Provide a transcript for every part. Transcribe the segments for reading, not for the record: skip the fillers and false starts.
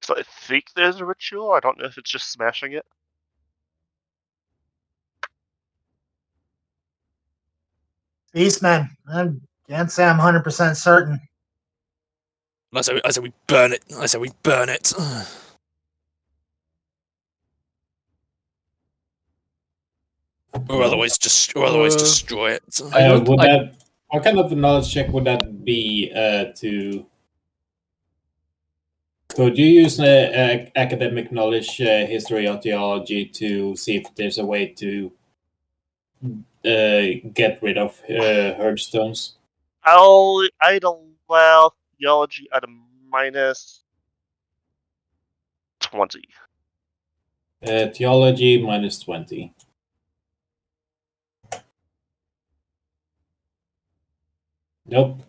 So I think there's a ritual. I don't know if it's just smashing it. Beastman, I can't say I'm 100% certain. I say we burn it. I say we burn it. Or otherwise destroy it. What kind of knowledge check would that be to... Could you use academic knowledge, history or theology to see if there's a way to get rid of Hearthstones? I'd allow theology at a minus 20. Theology minus 20. Nope.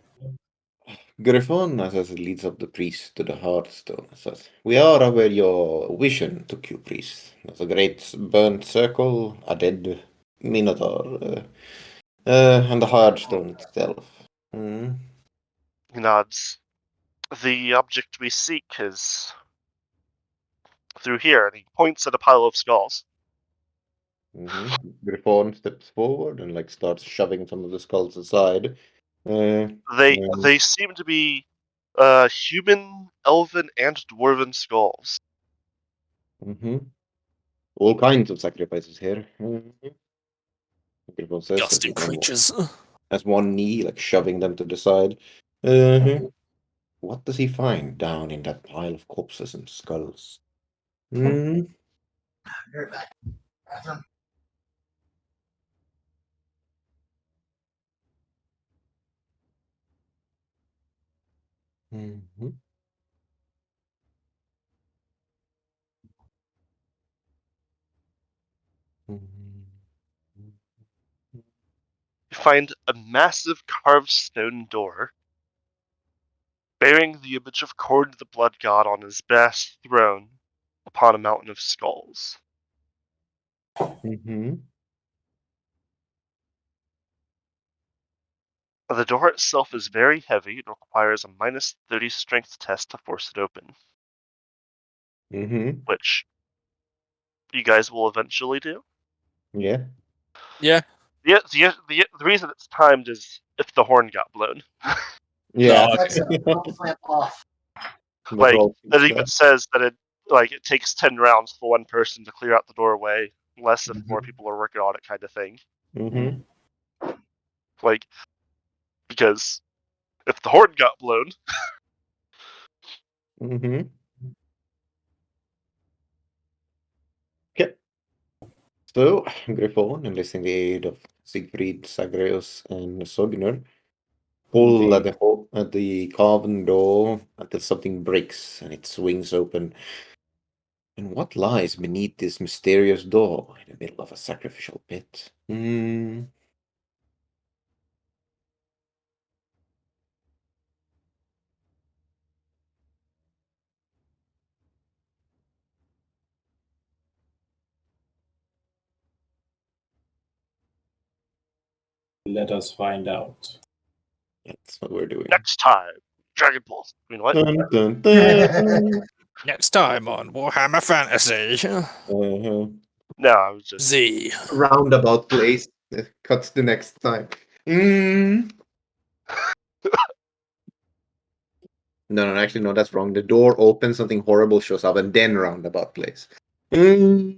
Griffon, as it leads up the priest to the Hearthstone, says, "We are aware your vision took you, priest. There's a great burnt circle, a dead minotaur, and the Hearthstone itself." Mm. He nods. The object we seek is through here, and he points at a pile of skulls. Mm-hmm. Griffon steps forward and starts shoving some of the skulls aside. They seem to be human, elven, and dwarven skulls. Mm-hmm. All kinds of sacrifices here. Mm-hmm. Griffon says, Disgusting creatures. has one knee, shoving them to the side. Mm-hmm. What does he find down in that pile of corpses and skulls? Mm. You're back. Bathroom. Mm-hmm. You find a massive carved stone door bearing the image of Cord the Blood God on his vast throne upon a mountain of skulls. Mm-hmm. The door itself is very heavy and requires a minus 30 strength test to force it open. Mm-hmm. Which you guys will eventually do. Yeah. Yeah. The reason it's timed is if the horn got blown. Yeah. Off. That even says that it takes 10 rounds for one person to clear out the doorway, less if more people are working on it, kind of thing. Mm-hmm. Because if the horn got blown. Mm-hmm. Okay. So, Griffon, enlisting the aid of Siegfried, Zagreus, and Sogner, pull at the carven door until something breaks and it swings open. And what lies beneath this mysterious door in the middle of a sacrificial pit? Let us find out. That's what we're doing. Next time, Dragon Balls. I mean, what? Dun, dun, dun. Next time on Warhammer Fantasy. No, I was just... Z. Roundabout place. Cuts the next time. No, actually, no, that's wrong. The door opens, something horrible shows up, and then roundabout place. Well.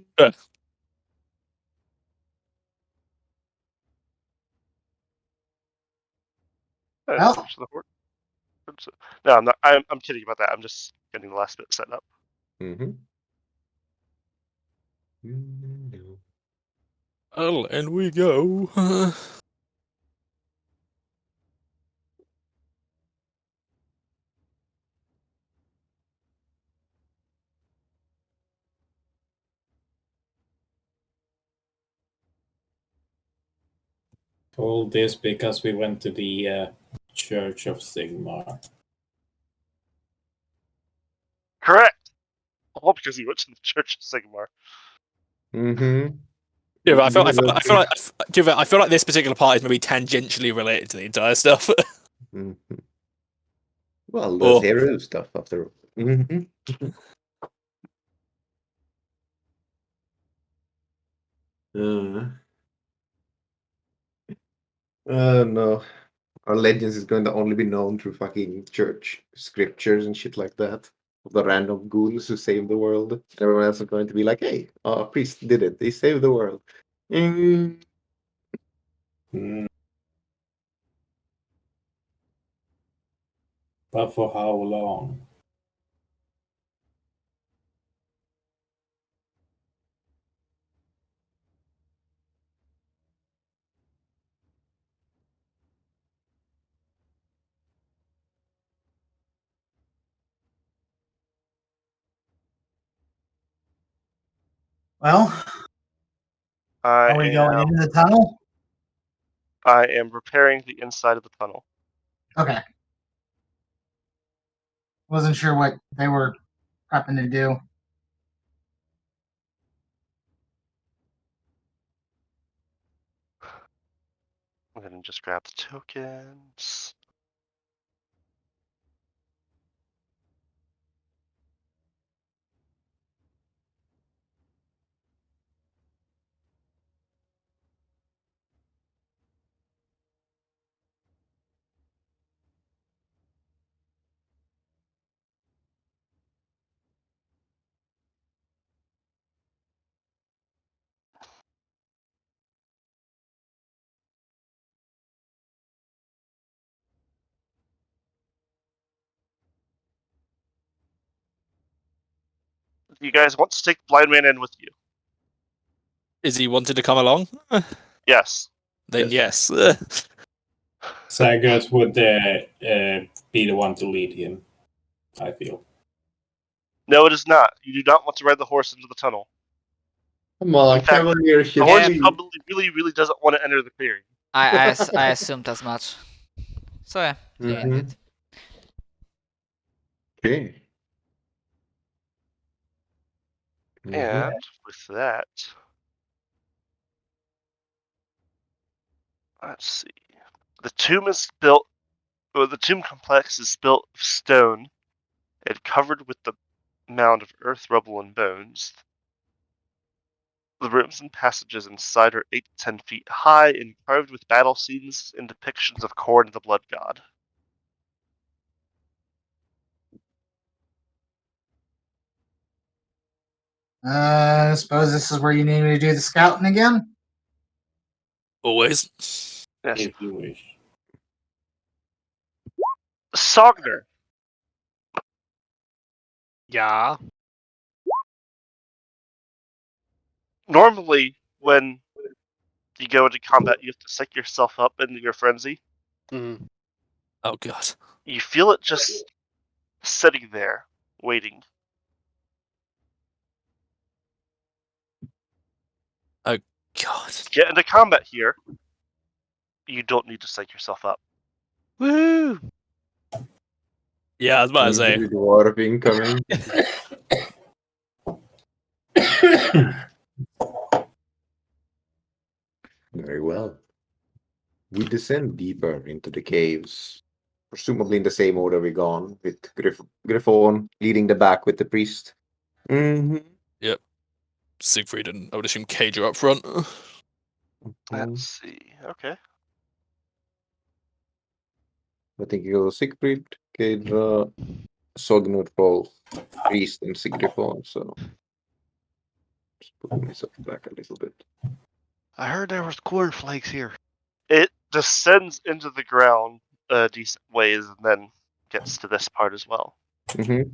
No, I'm not. I'm kidding about that. I'm just getting the last bit set up. Mm-hmm. Oh, and we go. All this because we went to the Church of Sigmar. Correct. All because he went to the Church of Sigmar. Mm-hmm. Yeah, but I feel like this particular part is maybe tangentially related to the entire stuff. Mm-hmm. Well, there's hero stuff after all. Mm-hmm. No. Our legends is going to only be known through fucking church scriptures and shit like that. Of the random ghouls who saved the world. Everyone else is going to be like, hey, our priest did it. They saved the world. Mm. But for how long? Well, are we going into the tunnel? I am repairing the inside of the tunnel. Okay. Wasn't sure what they were prepping to do. I'm going to just grab the tokens. You guys want to take Blind Man in with you? Is he wanted to come along? Yes. Then yes. Zagreus would be the one to lead him, I feel. No, it is not. You do not want to ride the horse into the tunnel. Come on, In fact, Cavalier The horse should be. probably really doesn't want to enter the clearing. I assumed as much. So yeah, leaving Mhm. it. Okay. And with that, let's see. The tomb is built, or the tomb complex is built of stone and covered with the mound of earth, rubble, and bones. The rooms and passages inside are 8 to 10 feet high and carved with battle scenes and depictions of Khorne and the Blood God. I suppose this is where you need me to do the scouting again? Always. Yes. If you wish. Sogner, Yeah. normally when you go into combat, you have to psych yourself up into your frenzy. Mm. Oh god. You feel it just sitting there, waiting. God. To get into combat here, you don't need to psych yourself up. Woo! Yeah, I was about to say. Dwarf incoming. Very well. We descend deeper into the caves, presumably in the same order we've gone, with Griffon leading the back with the priest. Mm-hmm. Yep. Siegfried and I would assume Cage are up front. Let's see. Okay. I think you go Siegfried, Kedra, Sognur, Rolf, priest, and Sigriffon. So just put myself back a little bit. I heard there was cornflakes here. It descends into the ground a decent ways and then gets to this part as well. Mm-hmm.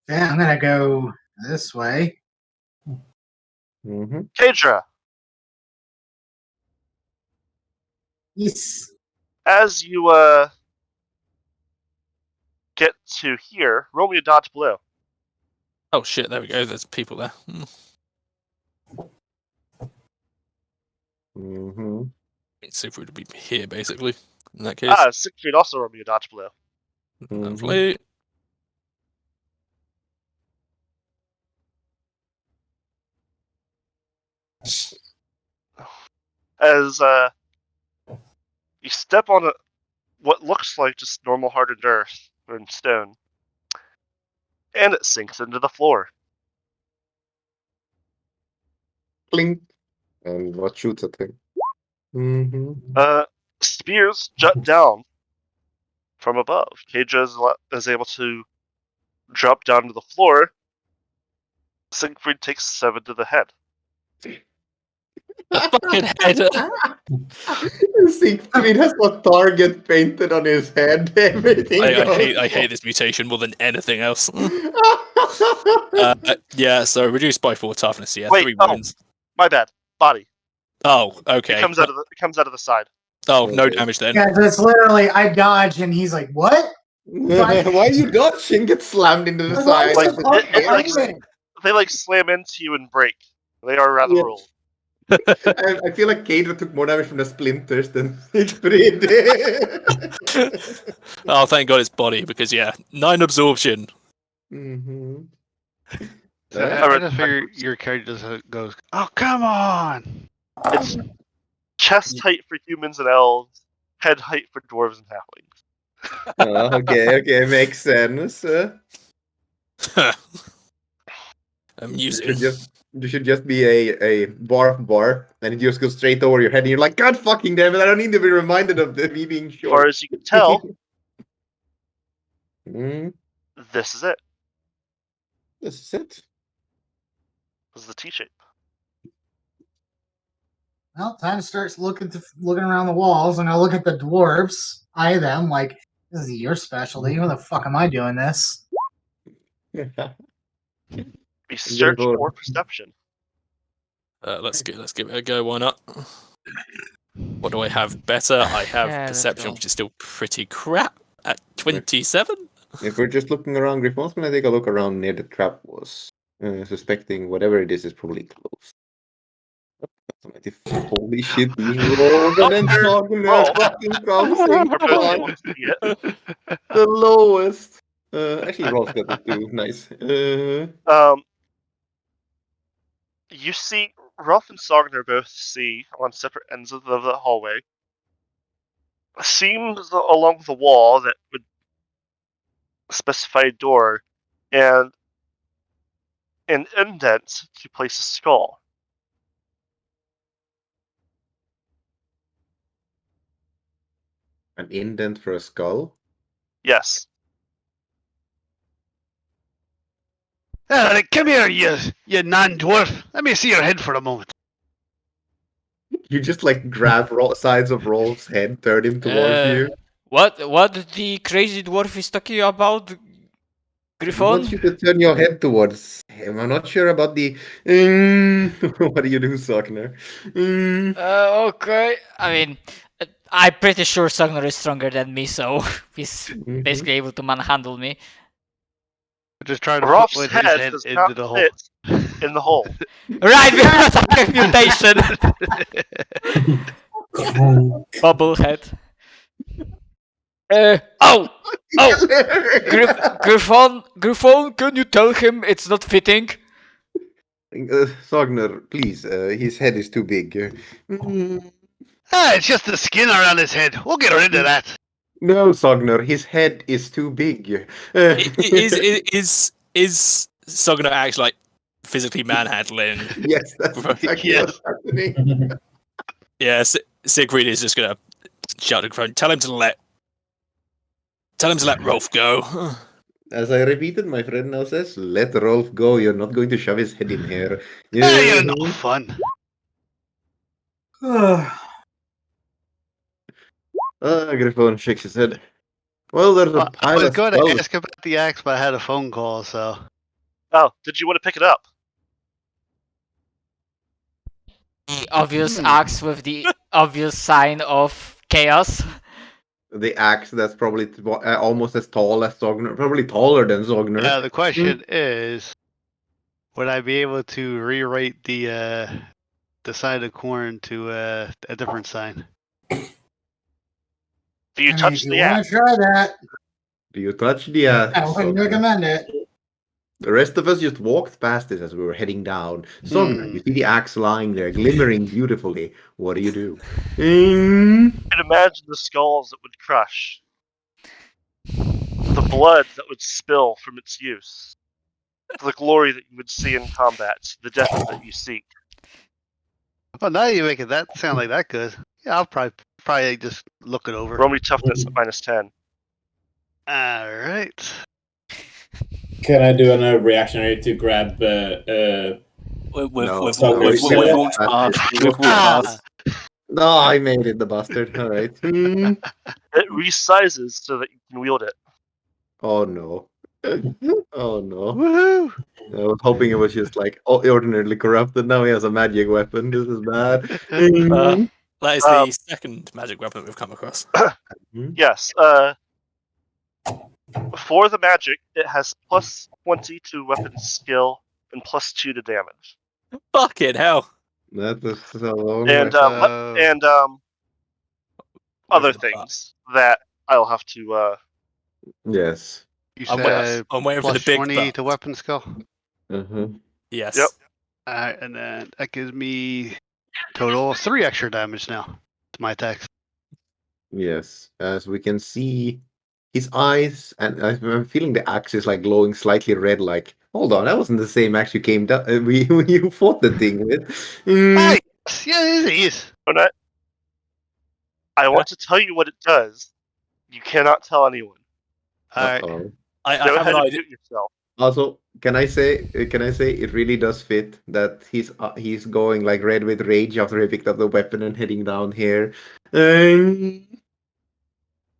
Yeah, I'm gonna go this way. Mm-hmm. Kedra, Yes. as you get to here, roll me a dodge blow. Oh shit, there we go. There's people there. Mm-hmm. Siegfried would be here basically. In that case. Siegfried also roll me a dodge blow. Hopefully. As you step on what looks like just normal hardened earth and stone, and it sinks into the floor. Clink. And what shoots at him? Mm-hmm. Spears jut down from above. Keidra is able to drop down to the floor. Siegfried takes 7 to the head. Fucking head. Siegfried has got target painted on his head. Everything. I hate this mutation more than anything else. Yeah, so reduced by 4 toughness. Yeah, Wait, 3 wounds. My bad. Body. Oh, okay. It comes out of the side. Oh, no Okay. damage then. Yeah, it's literally I dodge and he's like, "What?" Why are you dodging? Get slammed into the Like, side. why is Like, it hard it like- framing? They like slam into you and break. They are rather Yeah. rolled. I feel like Keidra took more damage from the splinters than Siegfried did. Oh, thank God it's body because 9 absorption. Mm-hmm. So Yeah. I just figure your character just goes, "Oh, come on!" It's chest height for humans and elves, head height for dwarves and halflings. Oh, okay, makes sense. Amusing. You should just be a bar, and it just goes straight over your head, and you're like, God fucking damn it! I don't need to be reminded of me being As short. far as you can tell, Mm, this is it. this is it. This is the T-shape. Well, time to start looking around the walls, and I look at the dwarves, eye them like, "This is your specialty. Where the fuck am I doing this?" Research go- or perception. Let's give it a go. Why not? What do I have better? I have Yeah, let's perception, go. which is still pretty crap at 27. If we're just looking around, Griffon's gonna take a look around near the trap was, suspecting whatever it is probably close. Holy shit, these rolls, and then Sogner fucking comes in For those who front. want to see it. The lowest. Actually, Rolf's got it too. Nice. You see, Rolf and Sogner both see on separate ends of the hallway seams along the wall that would specify a door and an indent to place a skull. An indent for a skull. Yes. Come here, you non-dwarf. Let me see your head for a moment. You just like grab sides of Rolf's head, turn him towards you. What the crazy dwarf is talking about, He Griffon? wants you to turn your head towards him. I'm not sure about the. What do you do, Sogner? Okay. I mean, I'm pretty sure Sogner is stronger than me, so he's basically able to manhandle me. Just trying to Rolf's put his head head does into not the hole. fit in the hole. Right, because I have mutation. Bubblehead. Oh! Griffon, can you tell him it's not fitting? Sogner, please. His head is too big. It's just the skin around his head. We'll get rid of that. No, Sogner, his head is too big. Is Sogner actually like physically manhandling? Yes, that's exactly what's happening. Yeah, Siegfried is just gonna shout to Griffon, tell him to let Rolf go. As I repeated, my friend now says, let Rolf go. You're not going to shove his head in here. You're no fun. Griffon shakes his head. Well, there's a I pile was of going to skulls. ask about the axe, but I had a phone call, so. Oh, did you want to pick it up? The obvious axe with the obvious sign of chaos. The axe that's probably almost as tall as Sogner, probably taller than Sogner. Now the question is, would I be able to rewrite the sign of corn to a different sign? Do you touch if you the want axe? to try that, Do you touch the axe? I wouldn't Sogner? recommend it. The rest of us just walked past it as we were heading down. Sogner, you see the axe lying there, glimmering beautifully. What do you do? You can imagine the skulls it would crush. The blood that would spill from its use. the glory that you would see in combat, the death that you seek. Oh, now you make it that sound like that good. Yeah, I'll probably just look it over. Roll me toughness at -10. All right. Can I do another reactionary to grab? We've So we've we're- walked past. We've walked Ah! past. No, I made it, the bastard. All right. It resizes so that you can wield it. Oh no. Oh no. Woohoo! I was hoping it was just like ordinarily corrupted. Now he has a magic weapon. This is bad. That is the second magic weapon we've come across. Yes. For the magic, it has +20 to weapon skill and +2 to damage. Fucking hell. That is so long. And other things that I'll have to. Yes. You I'm said waiting for the plus big 20 butt. to weapon skill. Yes. Yep. Alright, and then that gives me total 3 extra damage now to my attacks. Yes. As we can see, his eyes, and I'm feeling the axe is like glowing slightly red. Like, hold on, that wasn't the same axe you came down. You fought the thing with. Hey! Yeah, it is. Donut, I want to tell you what it does. You cannot tell anyone. Alright. Uh-oh. I Go have ahead an and idea. shoot yourself. Also, can I say it really does fit that he's going like red with rage after he picked up the weapon and heading down here.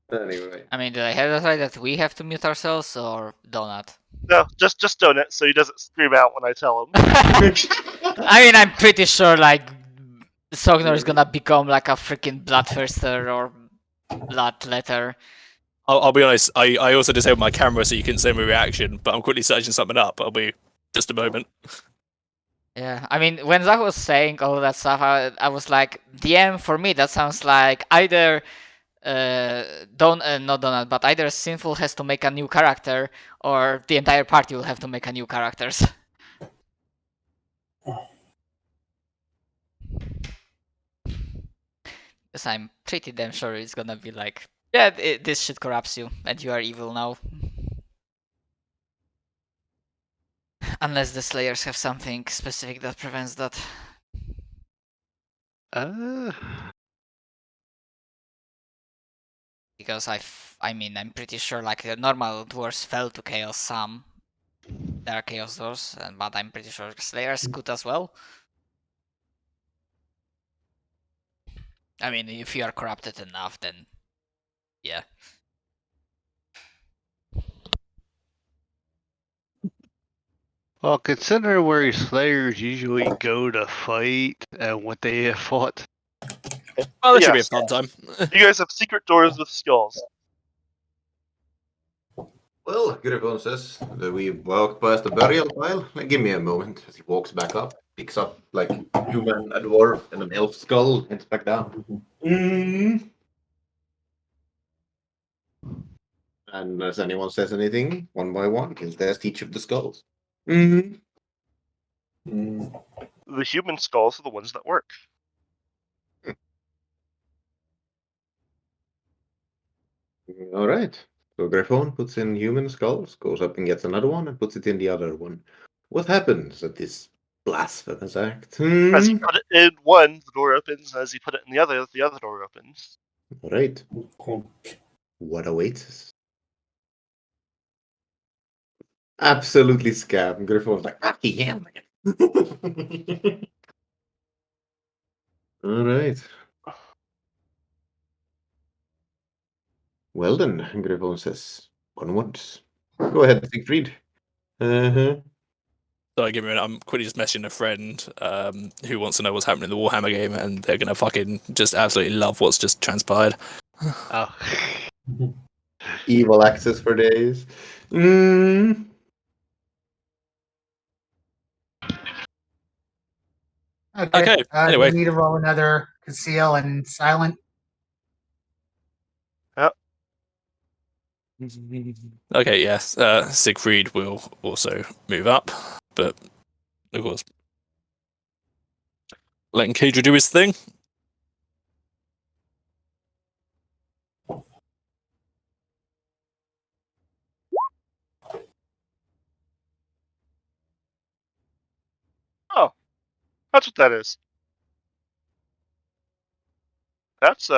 Anyway. I mean, did I have that right that we have to mute ourselves or Donut? No, just Donut, so he doesn't scream out when I tell him. I mean, I'm pretty sure like Sogner is gonna become like a freaking bloodthirster or bloodletter. I'll be honest. I also disabled my camera so you couldn't see my reaction, but I'm quickly searching something up. I'll be just a moment. Yeah, I mean, when Zach was saying all that stuff, I was like, DM for me that sounds like either not Donut, but either Sinful has to make a new character or the entire party will have to make a new characters. Because I'm pretty damn sure it's gonna be like, yeah, this shit corrupts you and you are evil now. Unless the Slayers have something specific that prevents that. Because I mean, I'm pretty sure like normal dwarves fell to chaos some. There are chaos doors, but I'm pretty sure Slayers could as well. I mean, if you are corrupted enough, then yeah. Well, consider where Slayers usually go to fight and what they have fought. Well, this should be a Yes. fun time. You guys have secret doors with skulls. Well, Griffon says that we walked past the burial pile. Give me a moment as he walks back up, picks up like a human, a dwarf, and an elf skull, and heads back down. And as anyone says anything, one by one, he'll test each of the skulls. The human skulls are the ones that work. All right. So Griffon puts in human skulls, goes up and gets another one, and puts it in the other one. What happens at this blasphemous act? As you put it in one, the door opens. As you put it in the other door opens. All right. What awaits us? Absolutely scam. Griffon was like, fucking hell, man. All right. Well then, Griffon says, onwards. Go ahead, Siegfried. Uh-huh. Sorry, give me a minute. I'm quickly just messaging a friend who wants to know what's happening in the Warhammer game, and they're gonna fucking just absolutely love what's just transpired. Oh. Evil access for days. Okay, anyway. We need to roll another conceal and silent. Okay, yes. Siegfried will also move up, but of course, letting Kedra do his thing. That's what that is. That's Can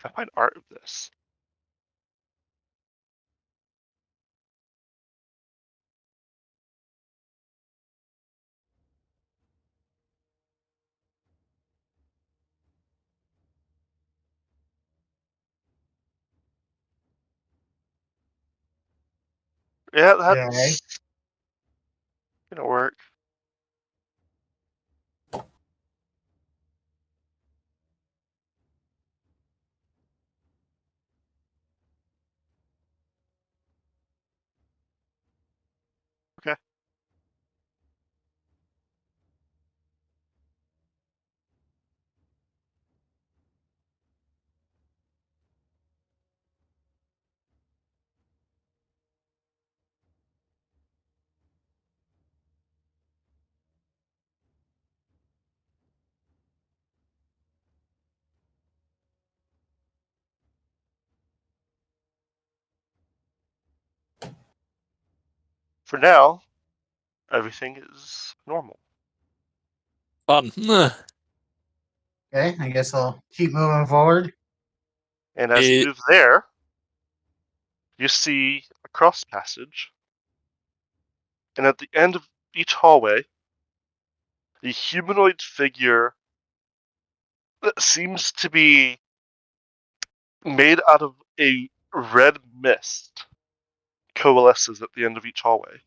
I find art of this? Yeah, that's gonna work. Okay. For now, everything is normal. Fun. Okay, I guess I'll keep moving forward. And as you move there, you see a cross passage. And at the end of each hallway, a humanoid figure that seems to be made out of a red mist coalesces at the end of each hallway.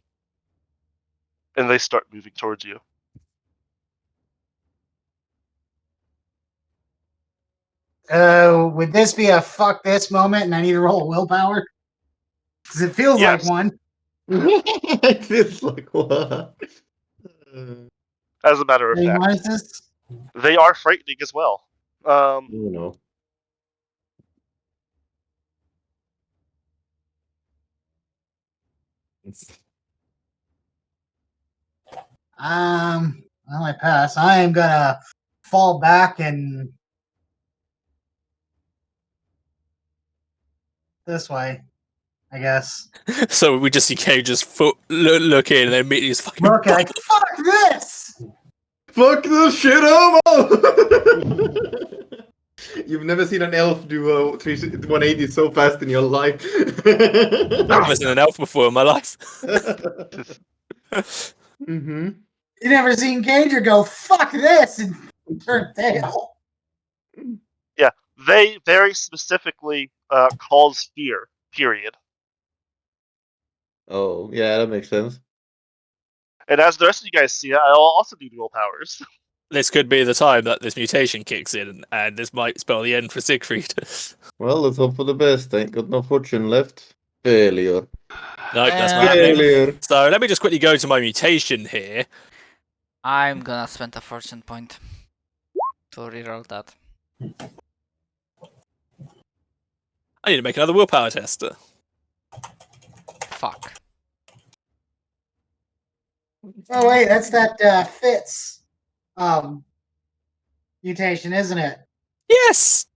And they start moving towards you. Would this be a fuck this moment and I need to roll willpower? Because it feels like Yes. one. It feels like what? As a matter of Any fact, minuses? they are frightening as well. You know. Well, I pass. I am gonna fall back and this way, I guess. So we just see Kay just look in and then immediately just fucking. Look, like, fuck this! Fuck this shit up! You've never seen an elf do a 180 so fast in your life. I've never seen an elf before in my life. Mm-hmm. You never seen Cager go, fuck this, and turn tail. Yeah, they very specifically cause fear, period. Oh, yeah, that makes sense. And as the rest of you guys see it, I'll also need will powers. This could be the time that this mutation kicks in, and this might spell the end for Siegfried. Well, let's hope for the best. Ain't got no fortune left. Failure. Nope, that's not happening. Failure. So let me just quickly go to my mutation here. I'm gonna spend a fortune point to reroll that. I need to make another willpower test. Fuck. Oh, wait, that's that Fitz mutation, isn't it? Yes!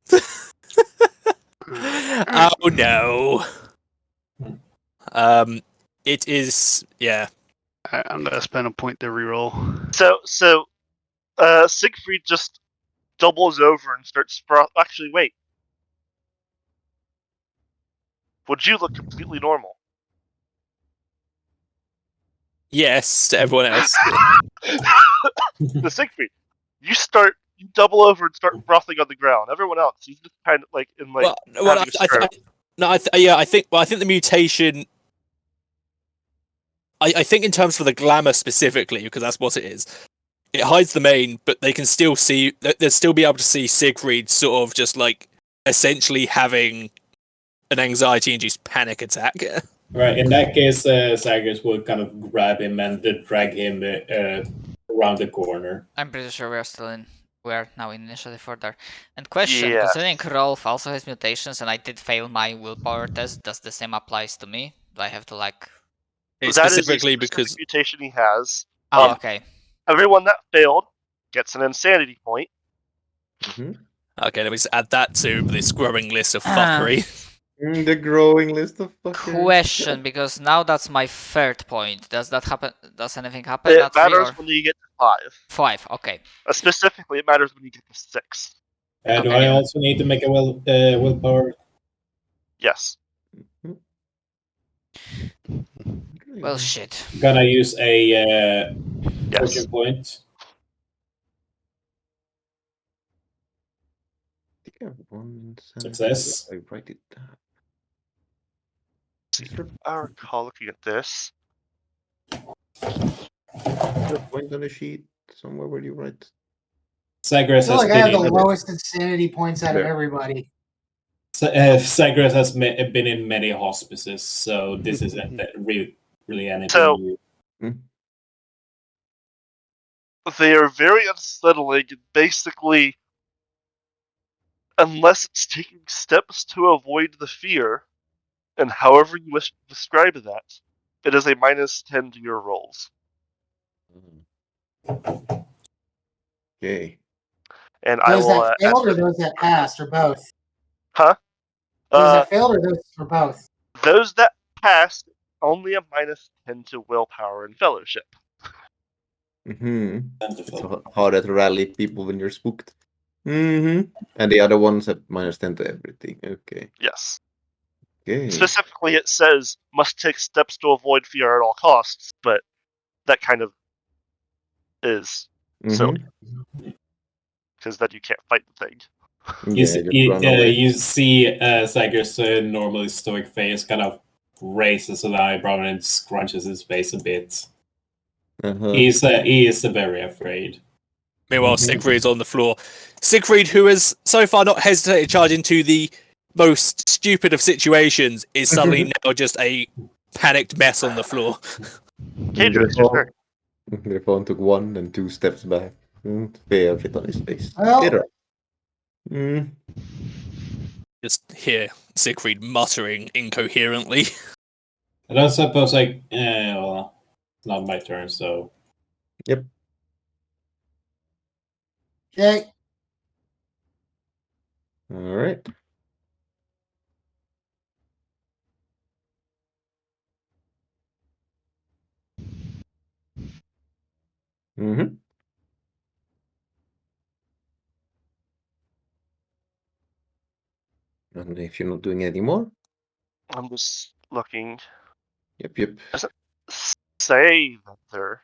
Oh no. It is, yeah. I'm gonna spend a point to reroll. So Siegfried just doubles over and starts. Actually, wait. Would you look completely normal? Yes, to everyone else. The Siegfried, you double over and start frothing on the ground. Everyone else, he's just kind of like in like. Well, having a stroke. I think the mutation. I think in terms for the glamour specifically, because that's what it is. It hides the mane, but they can still see. They'll still be able to see Siegfried sort of just like essentially having an anxiety-induced panic attack. Right. In that case, Zagreus would kind of grab him and drag him around the corner. I'm pretty sure we're now in initiative order. And question, Yeah. considering Rolf also has mutations and I did fail my willpower test, does the same applies to me? Do I have to like... It's That is a specifically specific because mutation he has. Oh, okay. Everyone that failed gets an insanity point. okay, let me just add that to this growing list of fuckery. The growing list of fuckers. Question, because now that's my third point. Does that happen? Does anything happen It at 3 matters or when you get to 5. 5? Okay. Specifically, it matters when you get to 6. Do Okay. I also need to make a willpower? Yes. Well, shit. Gonna use a Yes. fortune point. I think I have one insanity. Success. I write it down. See, I recall looking at this. A point on the sheet somewhere where you write. Zagreus I feel has like I have the been lowest insanity points out of There. everybody. Zagreus has been in many hospices, so this isn't really anything So- new. They are very unsettling, and basically, unless it's taking steps to avoid the fear, and however you wish to describe that, it is a -10 to your rolls. Okay. And I Those will. that failed or those that passed, or both? Huh? Those that failed or those or both? Those that passed, only a -10 to willpower and fellowship. Mm-hmm. It's Plentiful. harder to rally people when you're spooked. Mm-hmm. And the other ones have -10 to everything. Okay. Yes. Okay. Specifically, it says must take steps to avoid fear at all costs, but that kind of is silly, because then you can't fight the thing. You see Zagreus' normally stoic face kind of raises an eyebrow and scrunches his face a bit. He is very afraid. Meanwhile, Siegfried's on the floor. Siegfried, who has so far not hesitated to charge into the most stupid of situations, is suddenly now just a panicked mess on the floor. Cadro, it's your turn. Griffon took 1 and 2 steps back. Fear fit on his face. Well- Just hear Siegfried muttering incoherently. I don't suppose well, it's not my turn, so. Yep. Okay. All right. Mm-hmm. And if you're not doing any more, I'm just looking. yep. Say that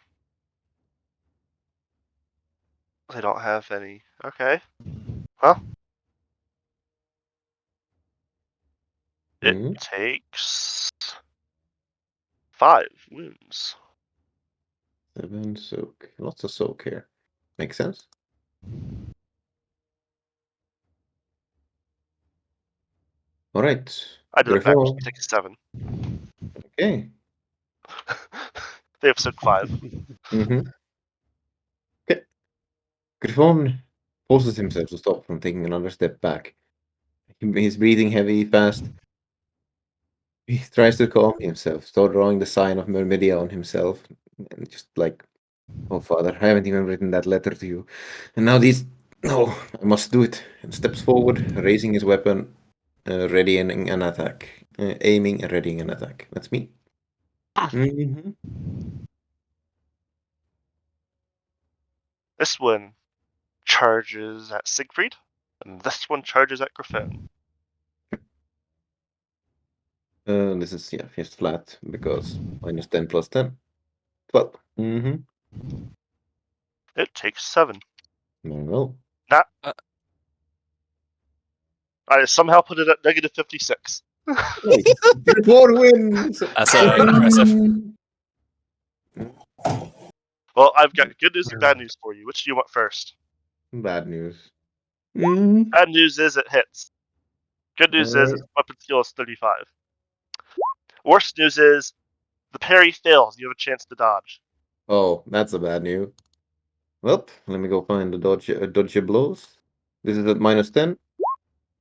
they don't have any. Okay. Huh? It takes 5 wounds. 7 soak. Lots of soak here. Makes sense. All right. I did it backwards. Griffon. It takes 7. Okay. They have soak 5. Okay. Griffon forces himself to stop from taking another step back. He's breathing heavy, fast. He tries to calm himself, start drawing the sign of Myrmidia on himself, and just like, oh father, I haven't even written that letter to you. And now no, I must do it. And steps forward, raising his weapon, readying an attack. Aiming and readying an attack. That's me. This one charges at Siegfried, and this one charges at Griffon. This is, just flat, because -10 plus 10. 12. It takes 7. Very well. I somehow put it at -56. Griffon wins! That's impressive. Well, I've got good news and bad news for you. Which do you want first? Bad news. Bad news is it hits. Good news is its weapon skill is 35. Worst news is the parry fails. You have a chance to dodge. Oh, that's a bad news. Well, let me go find the dodge your blows. This is at -10.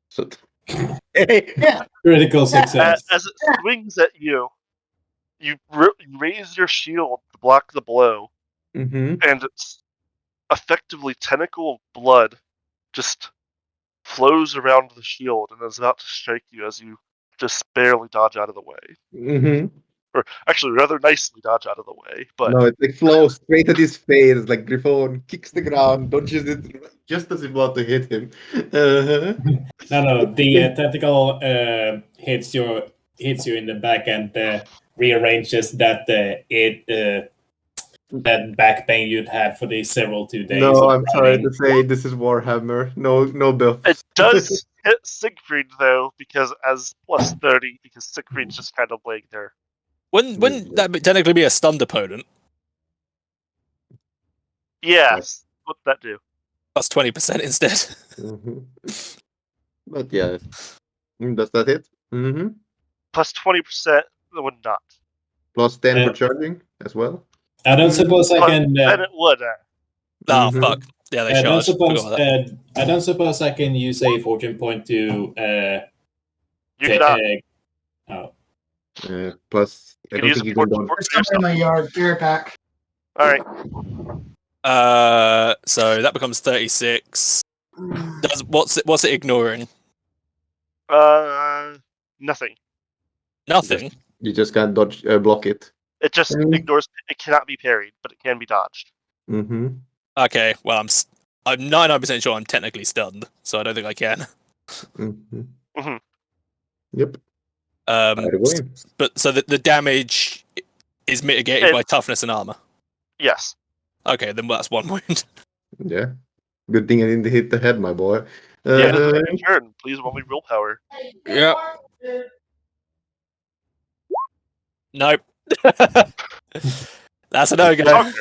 So, Critical success. As it swings at you, you raise your shield to block the blow, and it's effectively tentacle blood just flows around the shield and is about to strike you as you just barely dodge out of the way. Mm-hmm. Or actually, rather nicely dodge out of the way. But No, it like flows straight at his face. Like Griffon kicks the ground, dodges it just as it about to hit him. Uh-huh. No, the tentacle hits you in the back and rearranges that that back pain you'd had for these several 2 days. No, of I'm sorry running. to say this is Warhammer. No buffs. it does hit Siegfried though, because as plus 30, because Siegfried's just kind of laying there. Wouldn't that technically be a stunned opponent? Yes. What'd that do? Plus 20% instead. Mm-hmm. But yeah, does that hit? Mm-hmm. Plus 20%, that would not. Plus 10 for charging as well. I don't suppose I But can. then it would. Oh, Mhm. fuck. Yeah, they I don't charged. suppose. Forgot about that. I don't suppose I can use a fortune point to. You cannot. Oh, Plus, I You don't use think a you can fortune do. point There's for something in yourself. the yard. Beer pack. Alright. So that becomes 36. What's it ignoring? Nothing. Nothing. You just can't dodge, block it. It just ignores. It cannot be parried, but it can be dodged. Mm-hmm. Okay, well I'm 99% sure I'm technically stunned, so I don't think I can. Mm-hmm. Mhm. Yep. Um, By the way. but so the damage is mitigated by toughness and armor. Yes. Okay, then that's 1 wound. Yeah. Good thing I didn't hit the head, my boy. Yeah, it is a new turn. Please roll me willpower. Yeah. Nope. That's a no-go.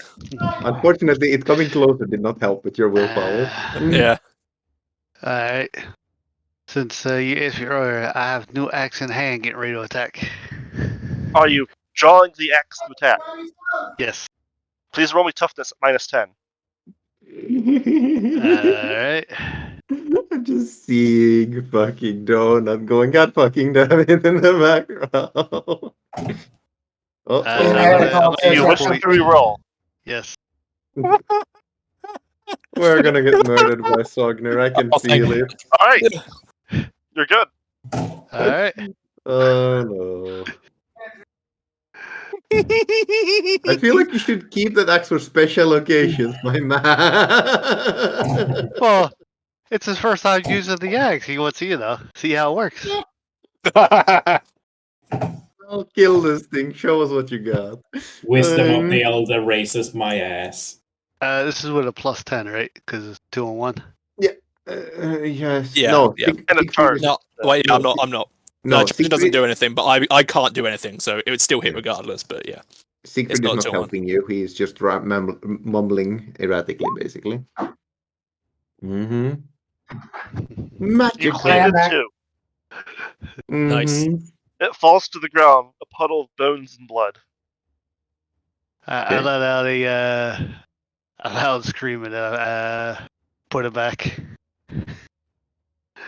Unfortunately, it coming closer did not help with your willpower. Yeah. Alright. Since if you're I have new axe in hand, getting ready to attack. Are you drawing the axe to attack? Yes. Please roll me toughness at minus 10. Alright. I'm just seeing fucking Donut going, God fucking damn it, in the background. You wish to re-roll. Yes. We're gonna get murdered by Sogner. I can feel it. Alright. You're good. Alright. Oh no. I feel like you should keep that axe for special occasions, my man. Well, it's his first time using the axe. He wants to, see how it works. I'll kill this thing. Show us what you got. Wisdom of the Elder raises my ass. This is with a plus 10, right? Because it's 2 on 1. Yes. Yeah. No. Yeah. And a charge. No, wait, I'm not. No, it doesn't do anything, but I can't do anything, so it would still hit regardless. But yeah, Siegfried is not helping you. He's just mumbling erratically, basically. Mm-hmm. Magic. You clean it too. Nice. It falls to the ground, a puddle of bones and blood. I let out a loud scream and put it back.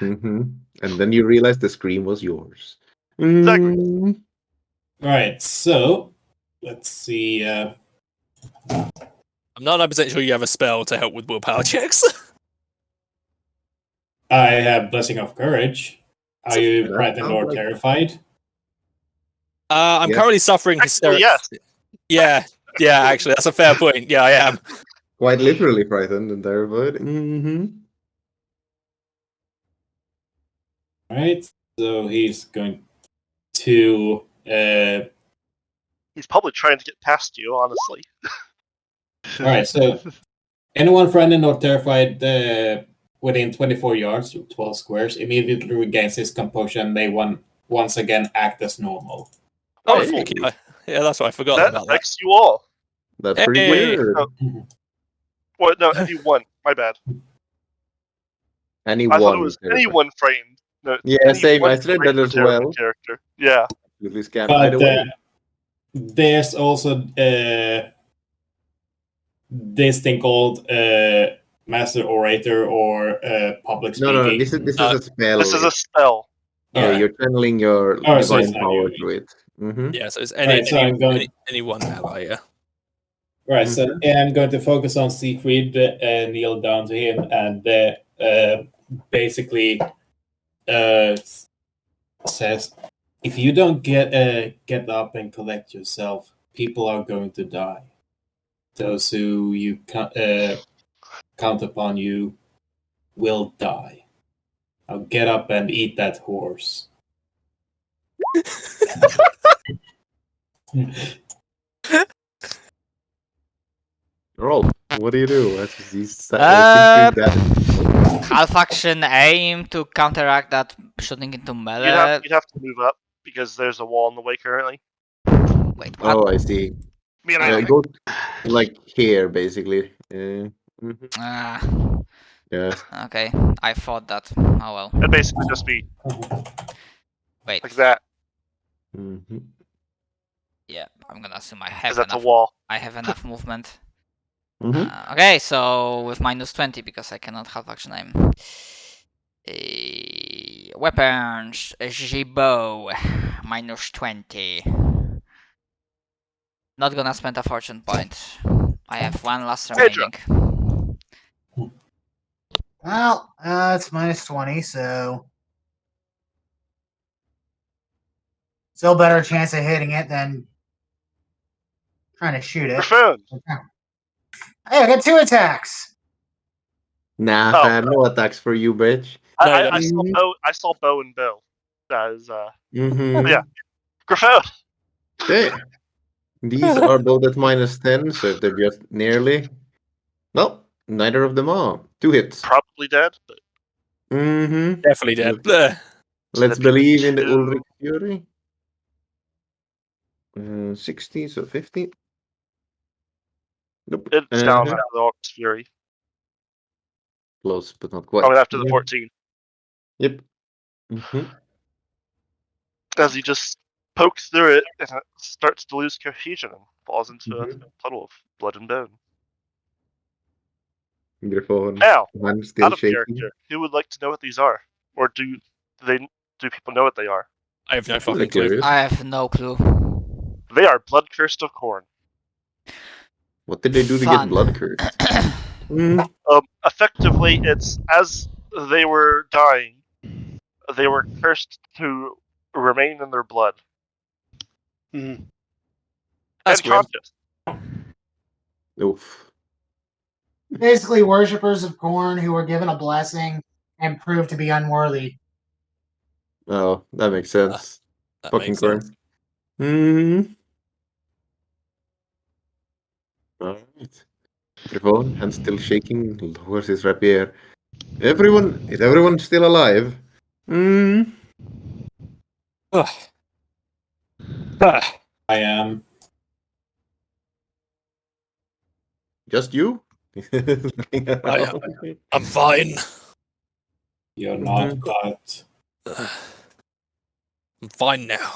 Mm-hmm. And then you realize the scream was yours. Exactly. Alright, so let's see. I'm not 100% sure you have a spell to help with willpower checks. I have Blessing of Courage. Are you frightened or terrified? I'm currently suffering hysterics. Yes. Yeah, actually, that's a fair point. Yeah, I am. Quite literally frightened and terrified. Mm-hmm. Alright, so he's going to. He's probably trying to get past you, honestly. Alright, so anyone frightened or terrified within 24 yards, 12 squares, immediately regains his composure and may once again act as normal. Oh, yeah, that's what I forgot that about that. affects you all. That's pretty weird. Well, no, anyone. My bad. Anyone. I thought it was anyone framed. No, yeah, same. I said that as well. Character. Yeah. But there's also this thing called Master Orator or public speaking. No, this is a spell. This is a spell. Yeah, you're channeling your divine power through it. Mm-hmm. Yeah, so it's anyone ally, yeah. Right, so I'm going to focus on Siegfried, kneel down to him, and basically says, if you don't get up and collect yourself, people are going to die. Those who you count upon you will die. Now get up and eat that horse. Roll. What do you do? Uh, Half action aim to counteract that shooting into melee. You'd have to move up because there's a wall in the way currently. Wait, what? Oh, I see. Me and I Go like here, basically. Ah, Yes. okay, I thought that. Oh well. It'd basically just be Wait, like that, Mm-hmm. yeah, I'm gonna assume I because have that's a enough. wall. I have enough movement. Mm-hmm. Okay, so with -20 because I cannot half action aim. Weapons, Jibo, -20. Not gonna spend a fortune point. I have one last Pedro. remaining. Well, it's -20, so still better chance of hitting it than trying to shoot it. Griffon. Hey, I got 2 attacks. Nah, Oh. I had no attacks for you, bitch. I saw bow and bill. That is Mm-hmm. yeah. Griffon. Okay. These are both at -10, so if they're just nearly. No, neither of them are. 2 hits. Probably dead, but Mm-hmm. Definitely dead. Let's the believe in the Pikachu. Ulrich Fury. 60, so 50. Nope. It's down after the Orc's Fury. Close, but not quite. Probably after the 14. Yep. Mm-hmm. As he just pokes through it and it starts to lose cohesion and falls into a puddle of blood and bone. Griffon. Now, I'm still out of shaking. character, who would like to know what these are? Or do people know what they are? I have no Really fucking clue. curious. I have no clue. They are blood cursed of corn. What did they do to Fun. get blood cursed? Effectively, it's as they were dying, they were cursed to remain in their blood. Mhm. That's And grim. conscious. Oof. Basically, worshippers of corn who were given a blessing and proved to be unworthy. Oh, that makes sense. That Fucking makes corn. sense. Alright. Griffon, hands still shaking, lowers his rapier. Is everyone still alive? Ugh. Ah, I am. Just you? I'm fine. You're not, but I'm fine now.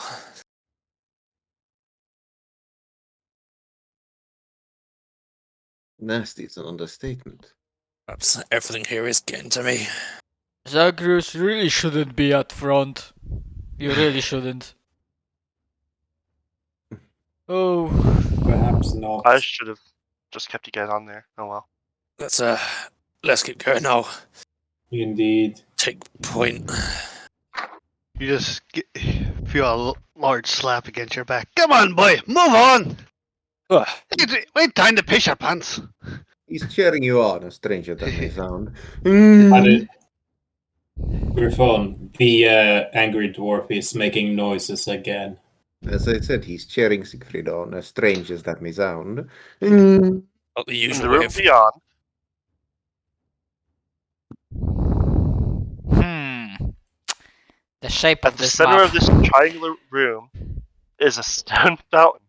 Nasty is an understatement. Perhaps everything here is getting to me. Zagreus really shouldn't be at front. You really shouldn't. Oh. perhaps not. I should have just kept you guys on there. Oh well. Let's get going now. Indeed. Take point. You just feel a large slap against your back. Come on, boy, move on. Ugh. Wait, time to piss your pants. He's cheering you on, as strange as that may sound. Griffon, the angry dwarf is making noises again. As I said, he's cheering Siegfried on, as strange as that may sound. Not the In usual the way room of... beyond, The shape at of the this center map. of this triangular room, is a stone fountain.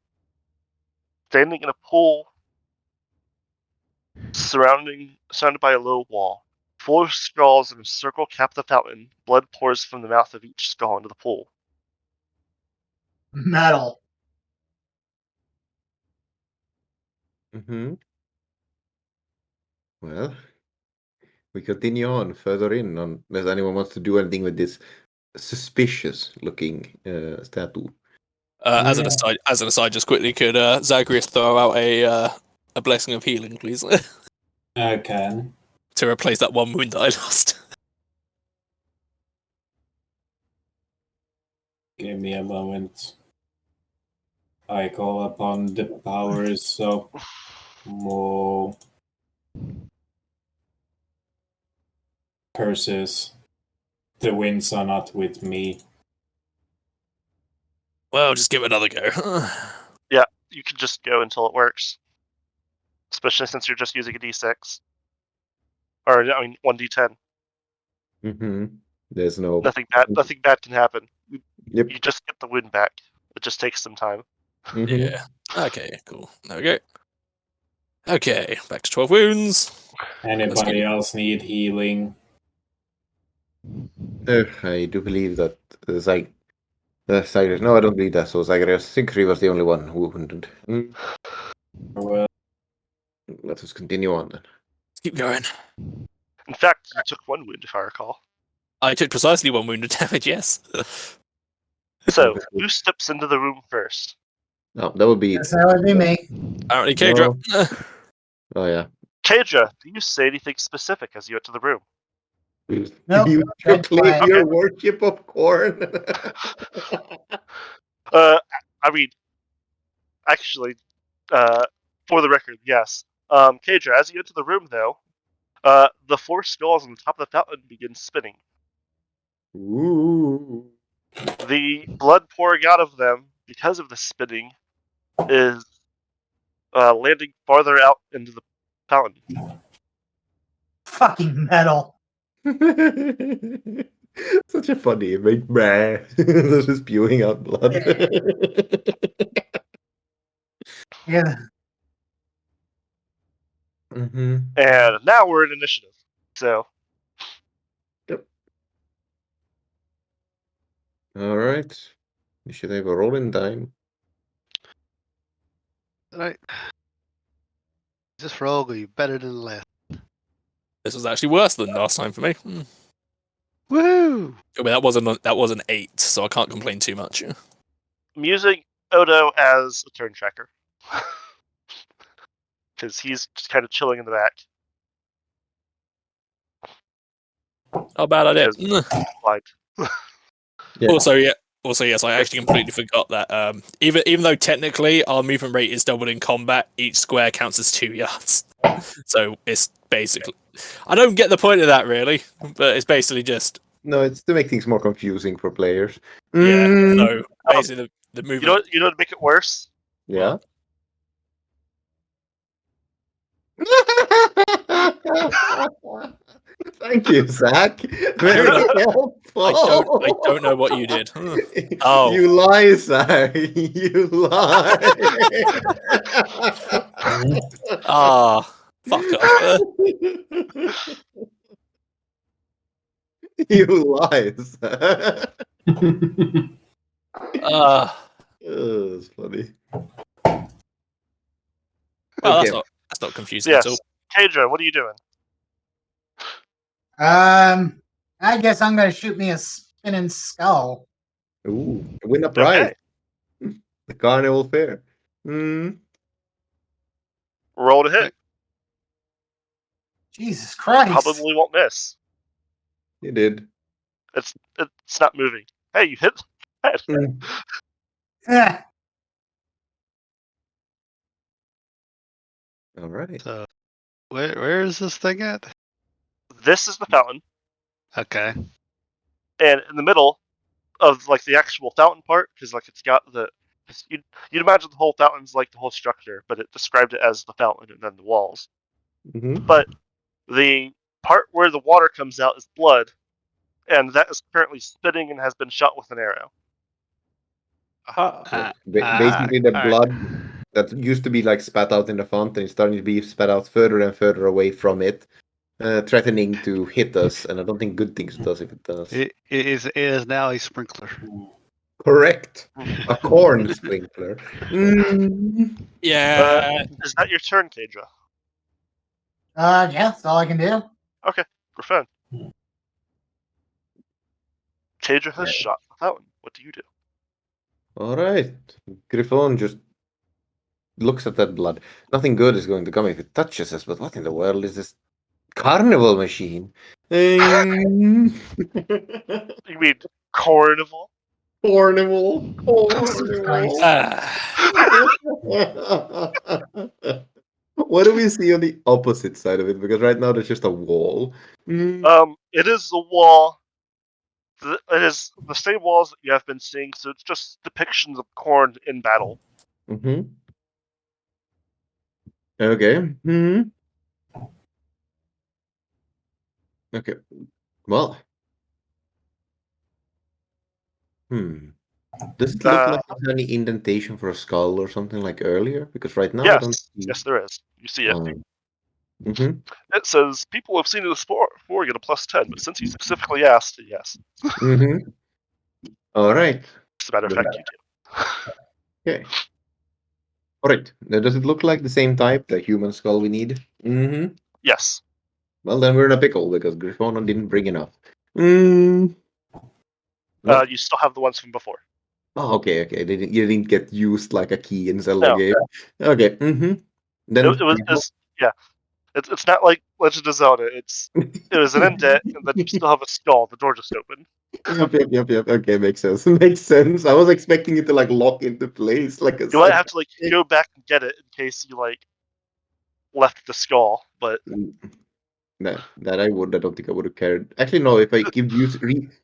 Standing in a pool surrounded by a low wall. 4 skulls in a circle cap the fountain. Blood pours from the mouth of each skull into the pool. Metal. Well, we continue on further in, unless anyone wants to do anything with this suspicious-looking statue. As an aside, just quickly, could Zagreus throw out a blessing of healing, please, I can. to replace that one wound that I lost? Give me a moment. I call upon the powers of more curses. The winds are not with me. Well, just give it another go. Yeah, you can just go until it works. Especially since you're just using a d6. Or, I mean, 1d10. There's no... Nothing bad can happen. Yep. You just get the wind back. It just takes some time. Yeah. Okay, cool. There we go. Okay, back to 12 wounds. Anybody else need healing? I do believe that Zagreus. No, I don't believe that. So Zagreus, Siegfried was the only one who wounded. Well, Let us continue on then. Keep going. In fact, you took 1 wound, if I recall. I took precisely 1 wound of damage, yes. So, who steps into the room first? No, that would be... That would be me. Apparently, Kadra. Oh, yeah. Kadra, do you say anything specific as you enter the room? Nope, You that's proclaim fine. your worship of corn. I mean, actually, for the record, yes. Kadra, as you enter the room, though, the 4 skulls on the top of the fountain begin spinning. Ooh. The blood pouring out of them, because of the spinning, is landing farther out into the fountain. Fucking metal. Such a funny image, bruh. They're just spewing out blood. Yeah. And now we're in initiative. So. Yep. Alright. You should have a rolling time. Alright. This roll will be better than the last. This was actually worse than last time for me. Woo! I mean, that was an 8, so I can't complain too much. I'm using Odo as a turn tracker. Because he's just kind of chilling in the back. How bad I did. Yeah. Also, yes, I actually completely forgot that. Even though technically our movement rate is doubled in combat, each square counts as 2 yards. So it's basically, I don't get the point of that really, but it's basically just. No, it's to make things more confusing for players. Yeah. No. Basically, the movement. You know to make it worse? Yeah. Thank you, Zach. Very helpful. I don't know what you did. Oh, you lie, Zach. You lie. fuck off. You lie, Zach. It's funny. Well, Okay. that's not confusing at all. Kadra, what are you doing? I guess I'm gonna shoot me a spinning skull. Ooh, win a prize. Okay. The carnival fair. Roll to hit. Jesus Christ. Probably won't miss. You did. It's not moving. Hey, you hit. All right. So, where is this thing at? This is the fountain. Okay. And in the middle of like the actual fountain part, because like it's got you'd imagine the whole fountain's like the whole structure, but it described it as the fountain and then the walls. But the part where the water comes out is blood, and that is currently spitting and has been shot with an arrow. Basically, the blood that used to be like spat out in the fountain is starting to be spat out further and further away from it, threatening to hit us. And I don't think good things does if it does. It is now a sprinkler. Correct. A corn sprinkler. Yeah. Is that your turn, Kadra? Yeah, that's all I can do. Okay, for fun. Kadra has shot the fountain. What do you do? All right. Griffon just looks at that blood. Nothing good is going to come if it touches us, but what in the world is this carnival machine? You mean carnival? Cornwall. Christ. What do we see on the opposite side of it? Because right now there's just a wall. It is the wall. It is the same walls that you have been seeing, so it's just depictions of corn in battle. Mm-hmm. Okay. Hmm. Okay. Well. Does it look like there's any indentation for a skull or something like earlier? Because right now I don't see. Yes, there is. You see it. Mm-hmm. It says people have seen it before get a +10, but since you specifically asked, yes. Mm-hmm. All right. As a matter of fact, you do. Okay. All right. Now, does it look like the same type, the human skull we need? Mm-hmm. Yes. Well, then we're in a pickle because Griffonon didn't bring enough. Nope. You still have the ones from before. Oh, okay. You didn't get used like a key in Zelda game. Okay. Mm-hmm. Then It's not like Legend of Zelda. It was an indent, and then you still have a skull. The door just opened. Yep. Okay, makes sense. Makes sense. I was expecting it to like lock into place, like a. You might have to like go back and get it in case you like left the skull, but that I would. I don't think I would have carried. Actually, no. If I could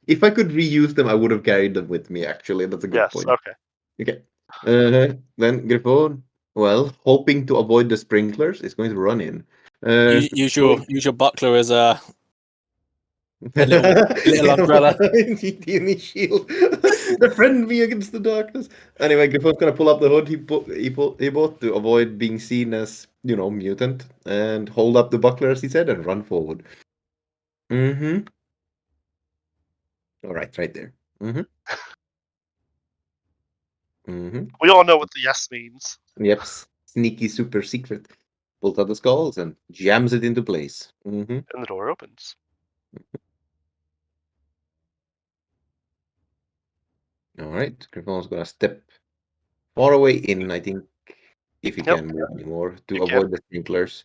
if I could reuse them, I would have carried them with me. Actually, that's a good point. Okay. Okay. Then Griffon, well, hoping to avoid the sprinklers, is going to run in. Use your buckler as a little umbrella. Tiny shield. Defend me against the darkness. Anyway, Griffon's gonna pull up the hood he bought to avoid being seen as, mutant, and hold up the buckler as he said and run forward. Mm-hmm. Alright, right there. Mm-hmm. Mm-hmm. We all know what the yes means. Yep. Sneaky super secret. Pulls out the skulls and jams it into place. Mm-hmm. And the door opens. Alright, Griffon's gonna step far away in, I think, if he can move anymore, to avoid the sprinklers.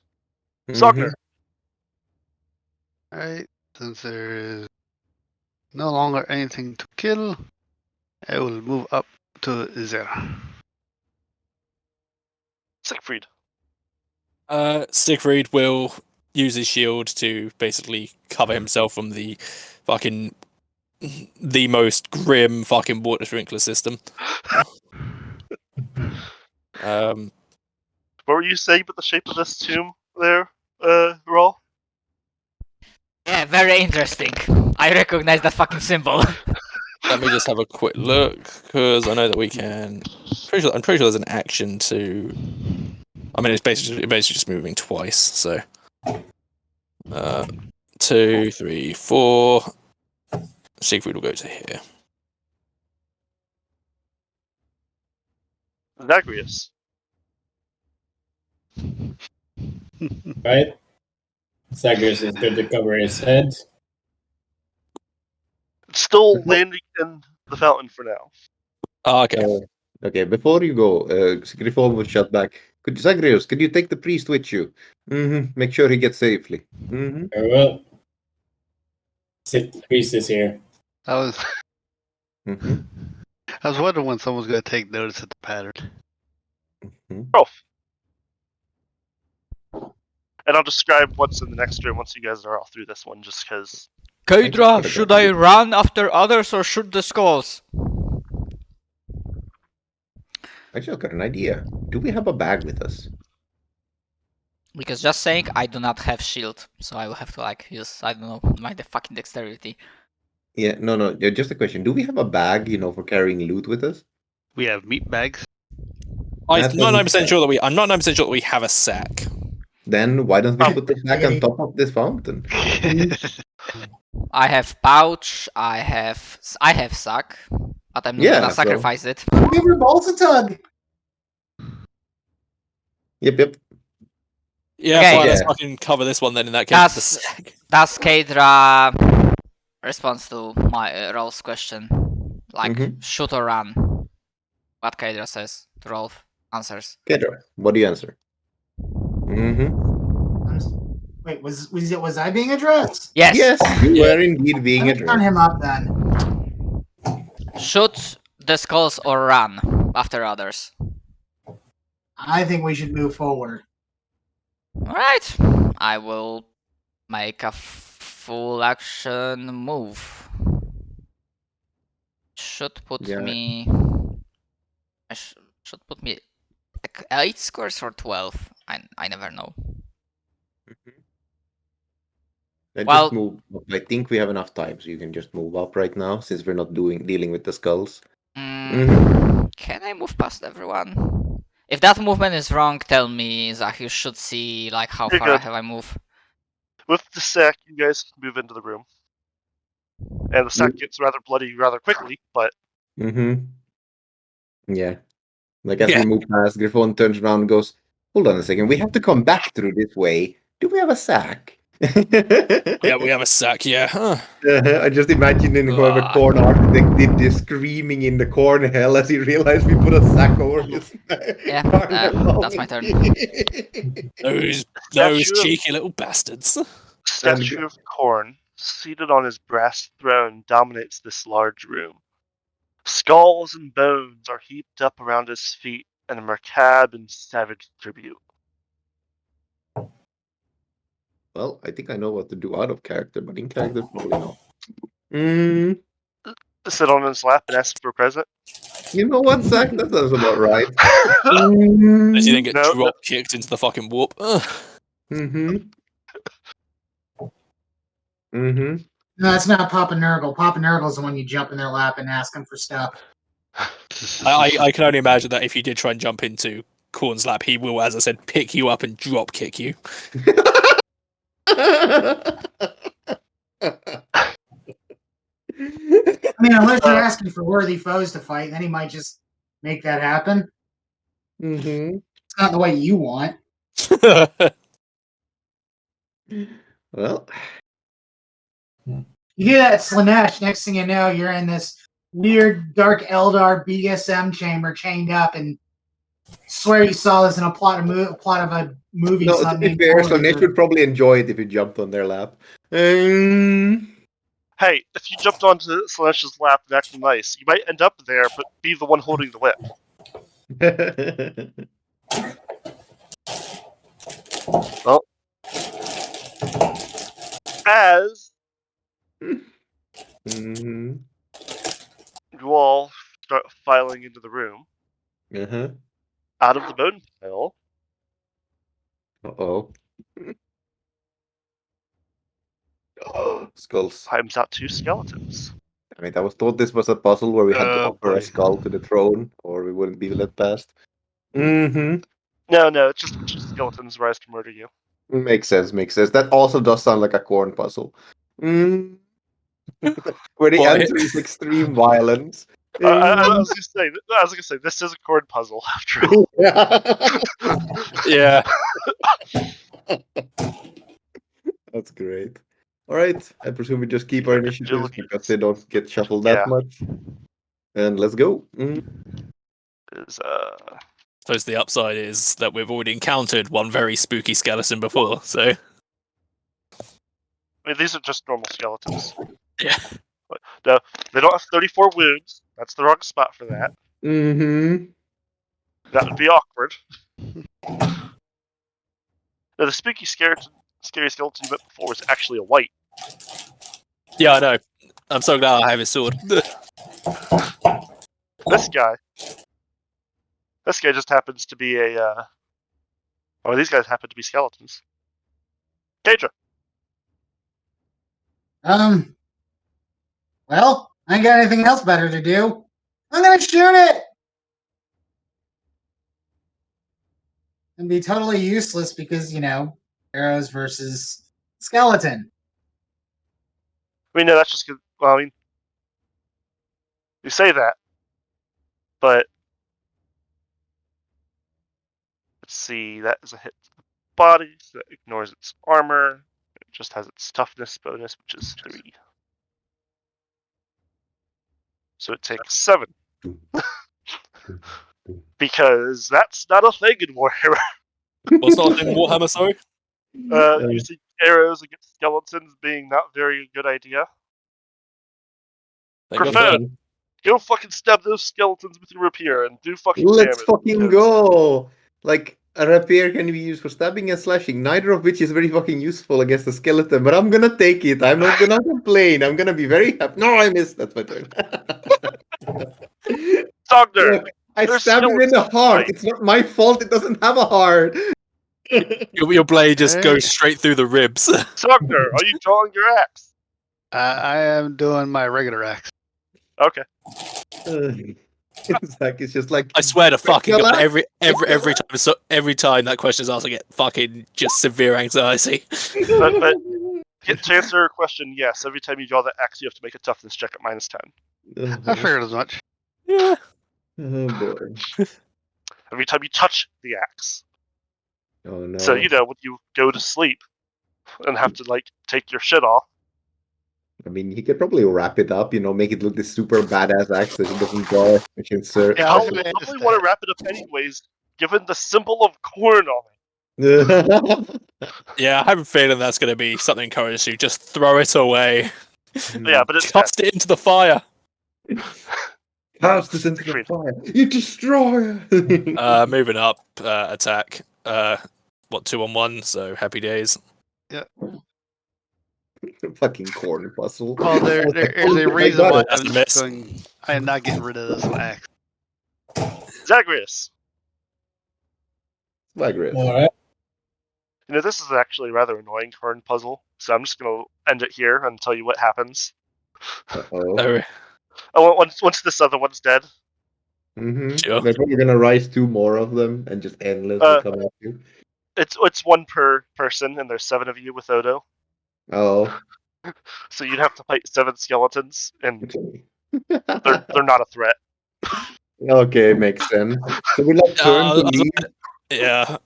Sogner. Alright, since there is no longer anything to kill, I will move up to there. Siegfried. Siegfried will use his shield to basically cover himself from the most grim fucking water sprinkler system. What were you saying about the shape of this tomb there, Raul? Yeah, very interesting. I recognize that fucking symbol. Let me just have a quick look, because I know that we can. I'm pretty sure there's an action to. I mean, it's basically just moving twice. So, 2, 3, 4. Siegfried will go to here. Zagreus. Right? Zagreus is going to cover his head. It's still landing in the fountain for now. Oh, okay. Okay, before you go, Griffon will shut back. Zagreus, could you take the priest with you? Mm-hmm. Make sure he gets safely. Mm-hmm. Very well. Priest is here. I was Mm-hmm. I was wondering when someone's going to take notice of the pattern. Mm-hmm. And I'll describe what's in the next room once you guys are all through this one, just because. Kaidra, should I run after others or shoot the skulls? Actually, I've got an idea. Do we have a bag with us? Because just saying, I do not have shield, so I will have to use, I don't know, my fucking dexterity. Yeah, no. Just a question. Do we have a bag, for carrying loot with us? We have meat bags. I'm not 99% sure that we have a sack. Then why don't we put the sack on top of this fountain? I have pouch, I have sack, but I'm not gonna sacrifice it. Give your balls a tug. Yep. Yeah, Okay. fine, let's fucking cover this one then in that case. That's Kaidra response to my Rolf's question. Shoot or run. What Kaidra says to Rolf answers. Kaidra, what do you answer? Mm-hmm. Wait, was I being addressed? Yes. Yes, you were indeed being Let me turn addressed. him up then. Shoot the skulls or run after others? I think we should move forward. Alright, I will make a full action move. Should put me... should put me like 8 scores or 12. I never know. And Well- just move up. I think we have enough time, so you can just move up right now, since we're not dealing with the skulls. Can I move past everyone? If that movement is wrong, tell me, Zach. You should see like how You're far good. have I moved. With the sack, you guys can move into the room. And the sack gets rather bloody rather quickly, but Yeah. Like as we move past, Griffon turns around and goes, "Hold on a second, we have to come back through this way. Do we have a sack?" Yeah, we have a sack, yeah. Huh. I just imagine in whoever corn architect did this screaming in the corn hell as he realized we put a sack over his Yeah, that's my turn. Those cheeky little bastards. Statue of Corn, seated on his brass throne, dominates this large room. Skulls and bones are heaped up around his feet in a macabre and savage tribute. Well, I think I know what to do out of character, but in character, probably not. Sit on his lap and ask for a present. You know what, Zach? That sounds about right. As you then get drop kicked into the fucking warp. No, that's not Papa Nurgle. Papa Nurgle's the one you jump in their lap and ask him for stuff. I can only imagine that if you did try and jump into Corn's lap, he will, as I said, pick you up and drop kick you. I mean, unless you're asking for worthy foes to fight, then he might just make that happen. It's not the way you want. Well, you do that, Slanesh. Next thing you know, you're in this weird dark Eldar BDSM chamber, chained up, and swear you saw this in a plot of a movie. No, to be fair, Slanesh would probably enjoy it if you jumped on their lap. Hey, if you jumped onto Slanesh's lap and acted nice, you might end up there, but be the one holding the whip. Well, as you all start filing into the room, out of the bone pile, skulls. climbs out 2 skeletons. I mean, I was told this was a puzzle where we had to offer a skull to the throne, or we wouldn't be let past. No, it's just 2 skeletons rise to murder you. Makes sense. That also does sound like a corn puzzle. Where the answer is extreme violence. I was gonna say, this is a corn puzzle after all. Yeah. That's great. All right, I presume we just keep our initiatives because they don't get shuffled that much. And let's go. Suppose the upside is that we've already encountered one very spooky skeleton before, so... I mean, these are just normal skeletons. Yeah. No, they don't have 34 wounds. That's the wrong spot for that. That would be awkward. Now, the spooky, scary skeleton you met before was actually a white. Yeah, I know. I'm so glad I have his sword. This guy just happens to be a. These guys happen to be skeletons. Daedra. Well, I ain't got anything else better to do. I'm gonna shoot it! And be totally useless because, arrows versus skeleton. I mean, no, that's just good. Well, I mean, you say that, but let's see, that is a hit to the body, so that ignores its armor. It just has its toughness bonus, which is 3. So it takes 7. Because that's not a thing in Warhammer. What's not a thing in Warhammer, sorry? Using arrows against skeletons being not very good idea. Griffon, Go fucking stab those skeletons with your rapier and do fucking Let's damage. fucking because- go! Like, a rapier can be used for stabbing and slashing, neither of which is very fucking useful against a skeleton, but I'm gonna take it. I'm not gonna complain. I'm gonna be very happy. No, I missed. That's my turn. Sogner, Look, I there's stabbed it in the skeletons heart. fight. It's not my fault it doesn't have a heart. Your blade just Alright. goes straight through the ribs. Sogner, are you drawing your axe? I am doing my regular axe. Okay. It's just like I swear to fucking Kill God, that? every time that question is asked, I get fucking just severe anxiety. But to answer your question, yes. Every time you draw the axe, you have to make a toughness check at -10. I figured as much. Yeah. Oh boy. Every time you touch the axe. Oh no. So when you go to sleep and have to take your shit off. I mean, he could probably wrap it up, make it look this super badass axe that he doesn't draw. Which can serve. Yeah, I'll I was gonna ask probably want to wrap it up anyways, given the symbol of corn on it. Yeah, I have a feeling that's going to be something Koresu. Just throw it away. Yeah, but it's Cast it into the fire. Cast this into the fire. You destroy it. Moving up, attack. 2-on-1, so happy days. Fucking corn puzzle. Well, there is a I reason got why it. That's I'm a just miss. going. I am not getting rid of this axe. Zagreus. Zagreus. Alright. This is actually a rather annoying corn puzzle, so I'm just gonna end it here and tell you what happens. Uh-oh. Oh, once this other one's dead. Mm-hmm. Sure. They're probably gonna rise 2 more of them and just endlessly come at you. It's 1 per person, and there's 7 of you with Odo. Oh. So you'd have to fight 7 skeletons, and they're not a threat. Okay, makes sense. So we turn to me. Yeah.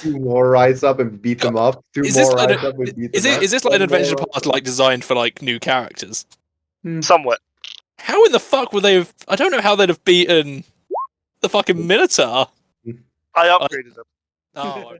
2 more rise up and beat them up. 2 Is this more like rise up and beat them up. is this like an 1 more adventure rise path up. designed for new characters? Somewhat. How in the fuck would they have? I don't know how they'd have beaten the fucking Minotaur. I upgraded them. Oh.